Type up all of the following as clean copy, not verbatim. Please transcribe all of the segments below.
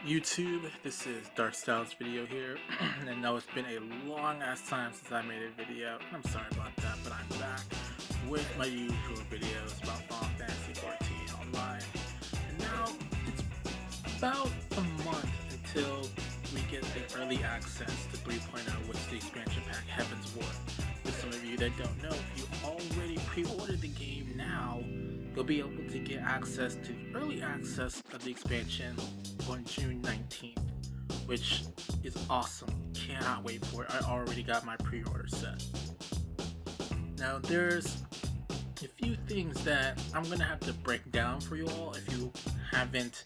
YouTube, this is darkstylezvideo here, and I know it's been a long ass time since I made a video, and I'm sorry about that, but I'm back with my usual videos about Final Fantasy 14 online, and now it's about a month until we get the early access to 3.0, which is the expansion pack HEAVENSWARD. For some of you that don't know, if you already pre-ordered the game now, you'll be able to get access to early access of the expansion on June 19th, which is awesome. Cannot wait for it. I already got my pre-order set. Now there's a few things that I'm gonna have to break down for you all if you haven't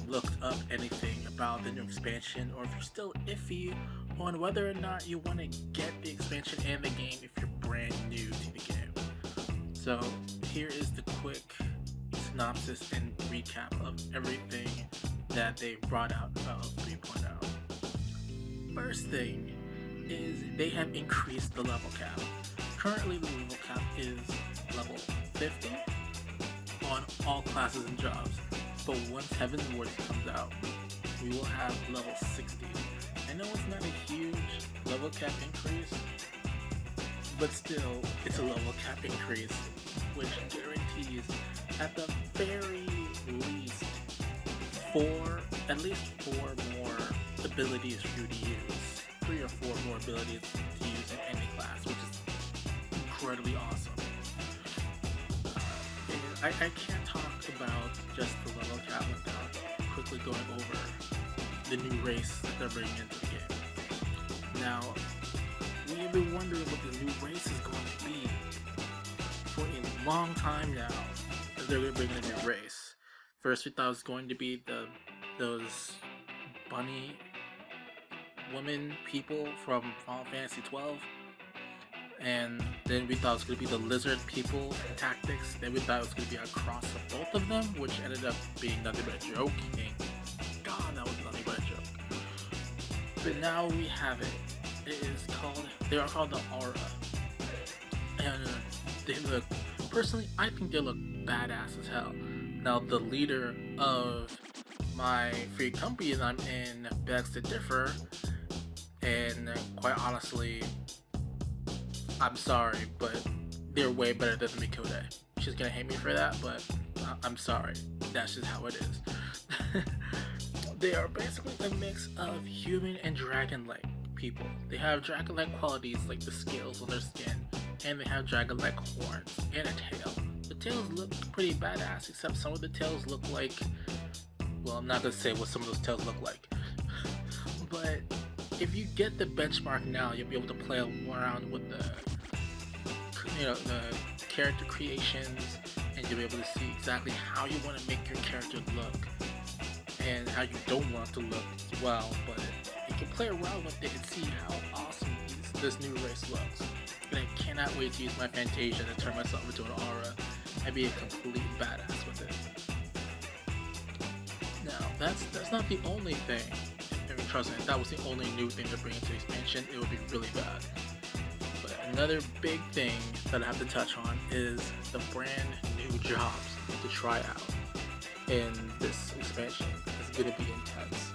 looked up anything about the new expansion, or if you're still iffy on whether or not you want to get the expansion and the game if you're brand new to the game. So here is the quick synopsis and recap of everything that they brought out of 3.0. First thing is they have increased the level cap. Currently the level cap is level 50 on all classes and jobs, but once HEAVENSWARD comes out, we will have level 60. I know it's not a huge level cap increase, but still it's a level cap increase, which guarantees at the very least at least four more abilities for you to use. 3 or 4 more abilities to use in any class, which is incredibly awesome. And I can't talk about just the level cap without quickly going over the new race that they're bringing into the game. Now, we have been wondering what the new race is going to be for a long time now, that they're going to bring in a new race. First we thought it was going to be those bunny women people from Final Fantasy 12, and then we thought it was going to be the lizard people in Tactics. Then we thought it was going to be a cross of both of them, which ended up being nothing but a joke. And God, that was nothing but a joke. But now we have it. They are called the Aura, and they look, personally, I think they look badass as hell. Now the leader of my free company that I'm in begs to differ, and quite honestly, I'm sorry, but they're way better than Mikode. She's gonna hate me for that, but I'm sorry. That's just how it is. They are basically a mix of human and dragon-like people. They have dragon-like qualities like the scales on their skin, and they have dragon-like horns and a tail. The tails look pretty badass, except some of the tails look like, well, I'm not gonna say what some of those tails look like, but if you get the benchmark now, you'll be able to play around with the character creations, and you'll be able to see exactly how you want to make your character look and how you don't want it to look as well. But you can play around with it and see how awesome this new race looks. And I cannot wait to use my Fantasia to turn myself into an Aura and be a complete badass with it. Now, that's not the only thing. I mean, trust me, if that was the only new thing to bring into the expansion, it would be really bad. But another big thing that I have to touch on is the brand new jobs to try out in this expansion. It's going to be intense.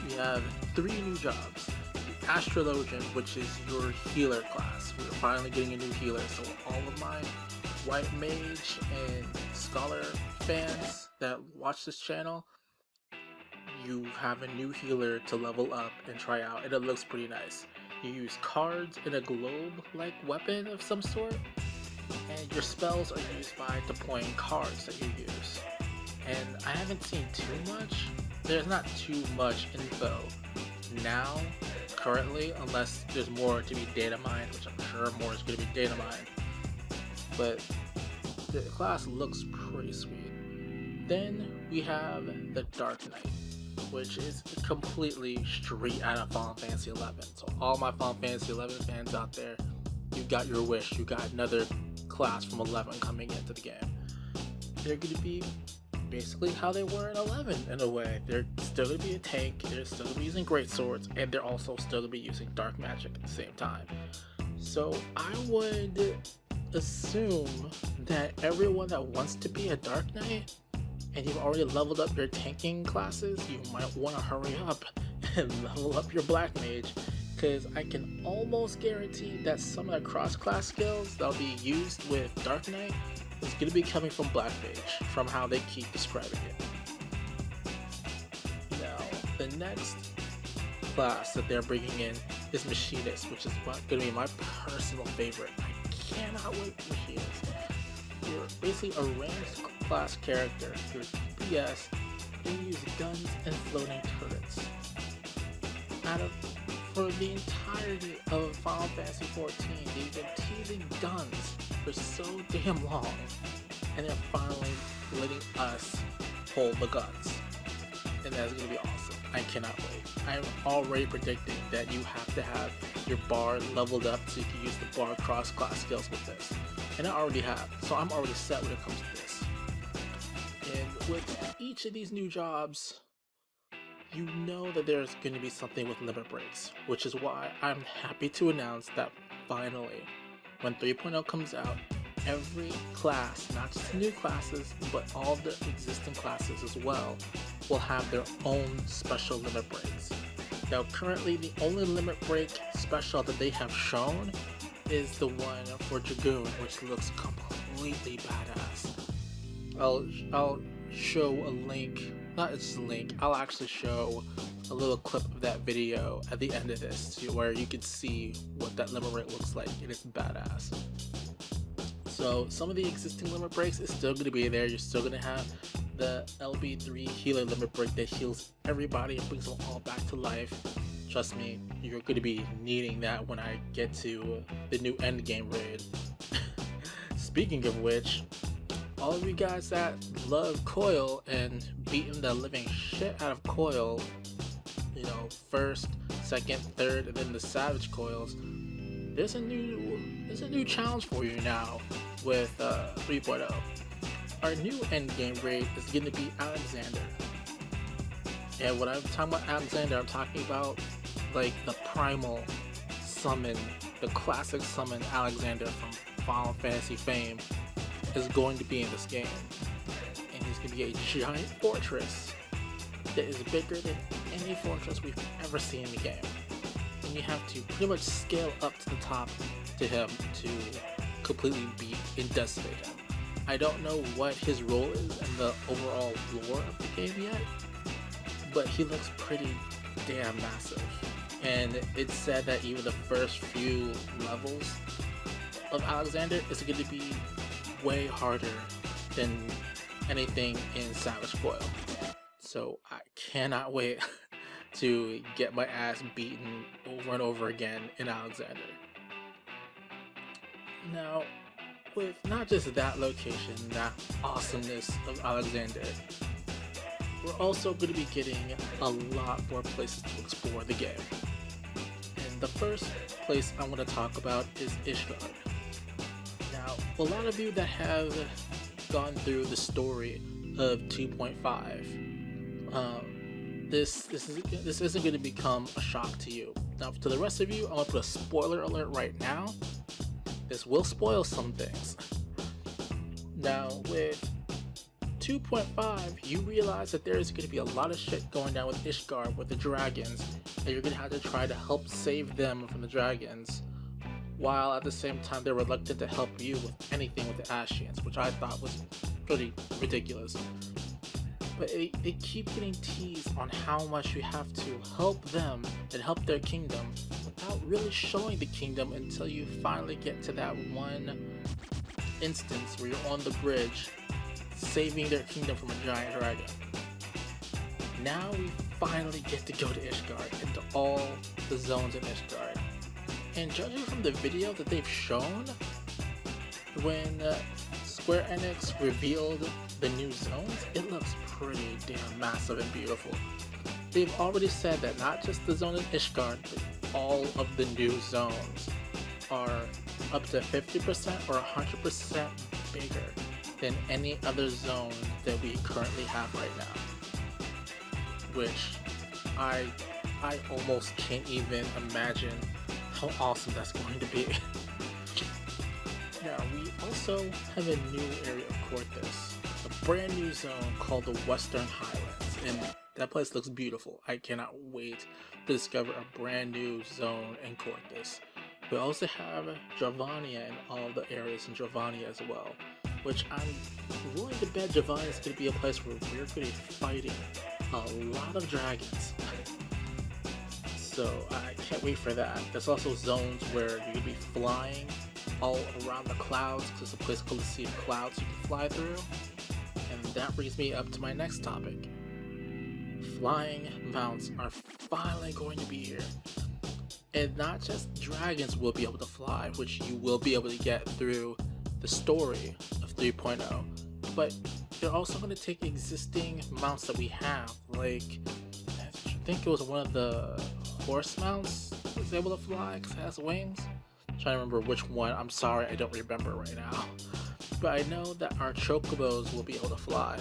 We have 3 new jobs. The Astrologian, which is your healer class. We're finally getting a new healer, so all of my White Mage and Scholar fans that watch this channel, you have a new healer to level up and try out, and it looks pretty nice. You use cards in a globe-like weapon of some sort, and your spells are used by deploying cards that you use. And I haven't seen too much. There's not too much info now, currently, unless there's more to be data mined, which I'm sure more is going to be data mined. But the class looks pretty sweet. Then we have the Dark Knight, which is completely straight out of Final Fantasy 11. So all my Final Fantasy 11 fans out there, you got your wish. You got another class from 11 coming into the game. They're going to be basically how they were in 11 in a way. They're still going to be a tank, they're still going to be using great swords, and they're also still going to be using dark magic at the same time. So I would assume that everyone that wants to be a Dark Knight and you've already leveled up your tanking classes, you might want to hurry up and level up your Black Mage, because I can almost guarantee that some of the cross-class skills that'll be used with Dark Knight is going to be coming from Black Mage, from how they keep describing it. Now, the next class that they're bringing in is Machinist, which is going to be my personal favorite. I cannot wait for Machinist. You're basically a ranged class character. You're DPS, and you use guns and floating turrets. For the entirety of Final Fantasy 14, they've been teasing guns for so damn long, and they're finally letting us hold the guns, and that's gonna be awesome. I cannot wait. I'm already predicting that you have to have your bar leveled up so you can use the bar cross-class skills with this, and I already have, so I'm already set when it comes to this. And with each of these new jobs, you know that there's going to be something with limit breaks, which is why I'm happy to announce that finally, when 3.0 comes out, every class, not just the new classes, but all the existing classes as well, will have their own special limit breaks. Now currently the only limit break special that they have shown is the one for Dragoon, which looks completely badass. I'll show a link. Not just a link, I'll actually show a little clip of that video at the end of this where you can see what that limit break looks like, and it's badass. So some of the existing limit breaks is still going to be there. You're still going to have the LB3 healer limit break that heals everybody and brings them all back to life. Trust me, you're going to be needing that when I get to the new endgame raid. Speaking of which, all of you guys that love Coil and beating the living shit out of Coil, you know, first, second, third, and then the Savage Coils, there's a new challenge for you now with 3.0. Our new endgame raid is going to be Alexander. And when I'm talking about Alexander, I'm talking about like the primal summon, the classic summon Alexander from Final Fantasy fame is going to be in this game, and he's going to be a giant fortress that is bigger than any fortress we've ever seen in the game, and you have to pretty much scale up to the top to him to completely beat and decimate him. I don't know what his role is in the overall lore of the game yet, but he looks pretty damn massive, and it's said that even the first few levels of Alexander is going to be way harder than anything in Savage Coil. So I cannot wait to get my ass beaten over and over again in Alexander. Now, with not just that location, that awesomeness of Alexander, we're also going to be getting a lot more places to explore the game. And the first place I want to talk about is Ishgard. Now, a lot of you that have gone through the story of 2.5, this isn't going to become a shock to you. Now, to the rest of you, I'm going to put a spoiler alert right now. This will spoil some things. Now, with 2.5, you realize that there is going to be a lot of shit going down with Ishgard with the dragons, and you're going to have to try to help save them from the dragons, while at the same time they're reluctant to help you with anything with the Ashians, which I thought was pretty ridiculous. But they keep getting teased on how much you have to help them and help their kingdom without really showing the kingdom until you finally get to that one instance where you're on the bridge saving their kingdom from a giant dragon. Now we finally get to go to Ishgard, into all the zones in Ishgard. And judging from the video that they've shown, when Square Enix revealed the new zones, it looks pretty damn massive and beautiful. They've already said that not just the zone in Ishgard, but all of the new zones are up to 50% or 100% bigger than any other zone that we currently have right now. Which I almost can't even imagine how awesome that's going to be. Now, we also have a new area of Corthus, the brand new zone called the Western Highlands, and that place looks beautiful. I cannot wait to discover a brand new zone in Cortes. We also have Dravania and all the areas in Dravania as well, which I'm willing to bet Dravania is going to be a place where we're going to be fighting a lot of dragons. So I can't wait for that. There's also zones where you're going to be flying all around the clouds. There's a place called the Sea of Clouds you can fly through. And that brings me up to my next topic. Flying mounts are finally going to be here. And not just dragons will be able to fly, which you will be able to get through the story of 3.0, but they're also going to take existing mounts that we have, like I think it was one of the horse mounts that was able to fly because it has wings. I'm trying to remember which one. I'm sorry, I don't remember right now. But I know that our chocobos will be able to fly.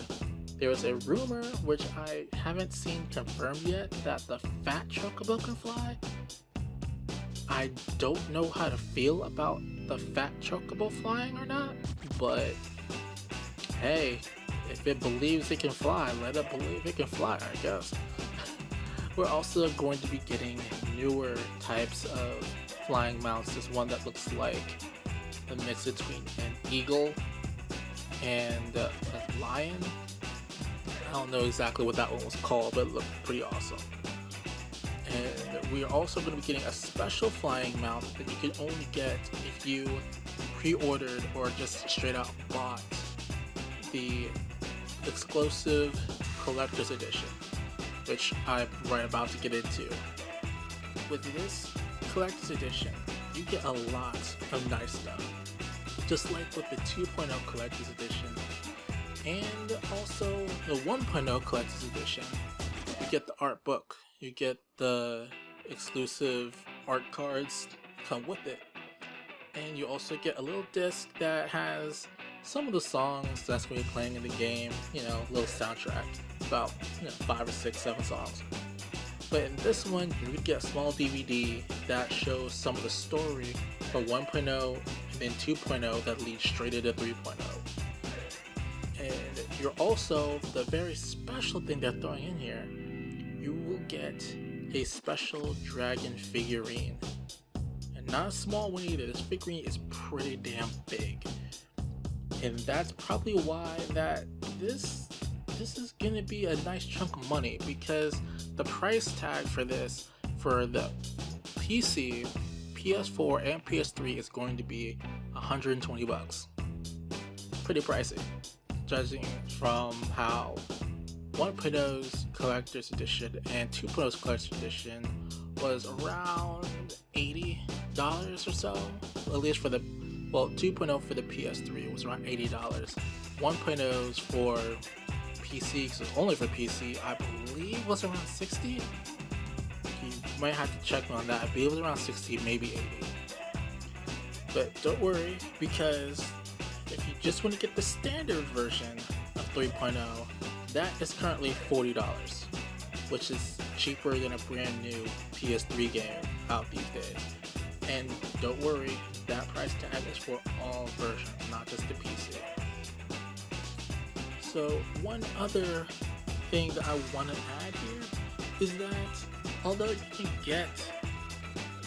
There was a rumor, which I haven't seen confirmed yet, that the fat chocobo can fly. I don't know how to feel about the fat chocobo flying or not, but hey, if it believes it can fly, let it believe it can fly, I guess. We're also going to be getting newer types of flying mounts. There's one that looks like a mix between an eagle and a lion. I don't know exactly what that one was called, but it looked pretty awesome. And we are also going to be getting a special flying mount that you can only get if you pre-ordered or just straight out bought the exclusive collector's edition, which I'm right about to get into. With this collector's edition, you get a lot of nice stuff, just like with the 2.0 collector's edition and also the 1.0 collector's edition. You get the art book, you get the exclusive art cards come with it, and you also get a little disc that has some of the songs that's going to be playing in the game, you know, a little soundtrack, about 5 or 6, 7 songs. But in this one, you would get a small DVD that shows some of the story for 1.0 and then 2.0 that leads straight into 3.0. And you're also, the very special thing they're throwing in here, you will get a special dragon figurine. And not a small one either. This figurine is pretty damn big. And that's probably why that this is gonna be a nice chunk of money, because the price tag for this for the PC, PS4, and PS3 is going to be $120. Pretty pricey, judging from how 1.0's collector's edition and 2.0's collector's edition was around $80 or so, at least for the 2.0 for the PS3 was around $80. 1.0's for PC, because it's only for PC, I believe was around $60. You might have to check me on that. I believe it was around $60, maybe $80. But don't worry, because if you just want to get the standard version of 3.0, that is currently $40, which is cheaper than a brand new PS3 game out these days. And don't worry, that price tag is for all versions, not just the PC. So one other thing that I want to add here is that although you can get,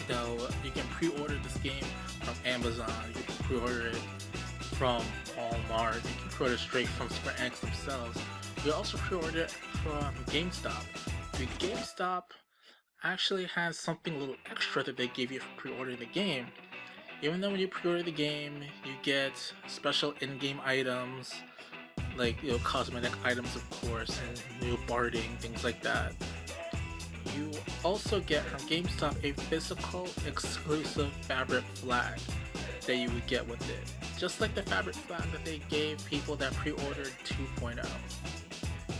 you can pre-order this game from Amazon, you can pre-order it from Walmart, you can pre-order straight from Square Enix themselves, you also pre-order it from GameStop. The GameStop actually has something a little extra that they give you for pre-ordering the game. Even though when you pre-order the game, you get special in-game items, like cosmetic items of course, and new barding, things like that. You also get from GameStop a physical exclusive fabric flag that you would get with it, just like the fabric flag that they gave people that pre-ordered 2.0.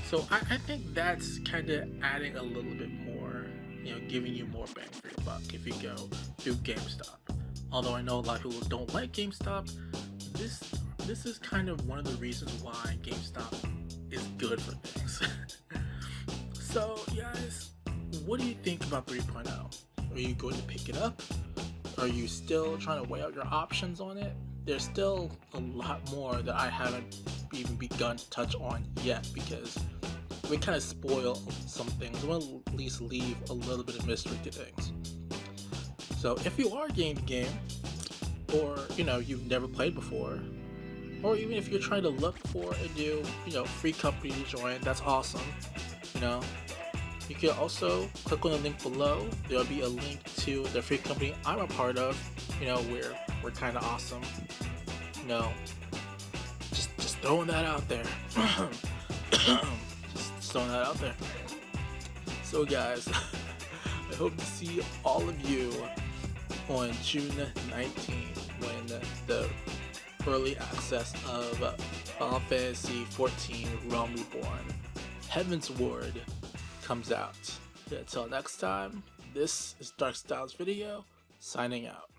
So I think that's kind of adding a little bit more, giving you more bang for your buck if you go through GameStop. Although I know a lot of people don't like GameStop, this is kind of one of the reasons why GameStop is good for things. So guys, what do you think about 3.0? Are you going to pick it up? Are you still trying to weigh out your options on it? There's still a lot more that I haven't even begun to touch on yet, because we kind of spoil some things. We'll at least leave a little bit of mystery to things. So if you are getting the game, or you've never played before, or even if you're trying to look for a new free company to join, that's awesome. You can also click on the link below. There'll be a link to the free company I'm a part of. We're kind of awesome. Just throwing that out there. just throwing that out there. So guys, I hope to see all of you on June 19th when the early access of Final Fantasy 14 Realm Reborn, HEAVENSWARD, comes out. Until next time, this is darkstylezvideo signing out.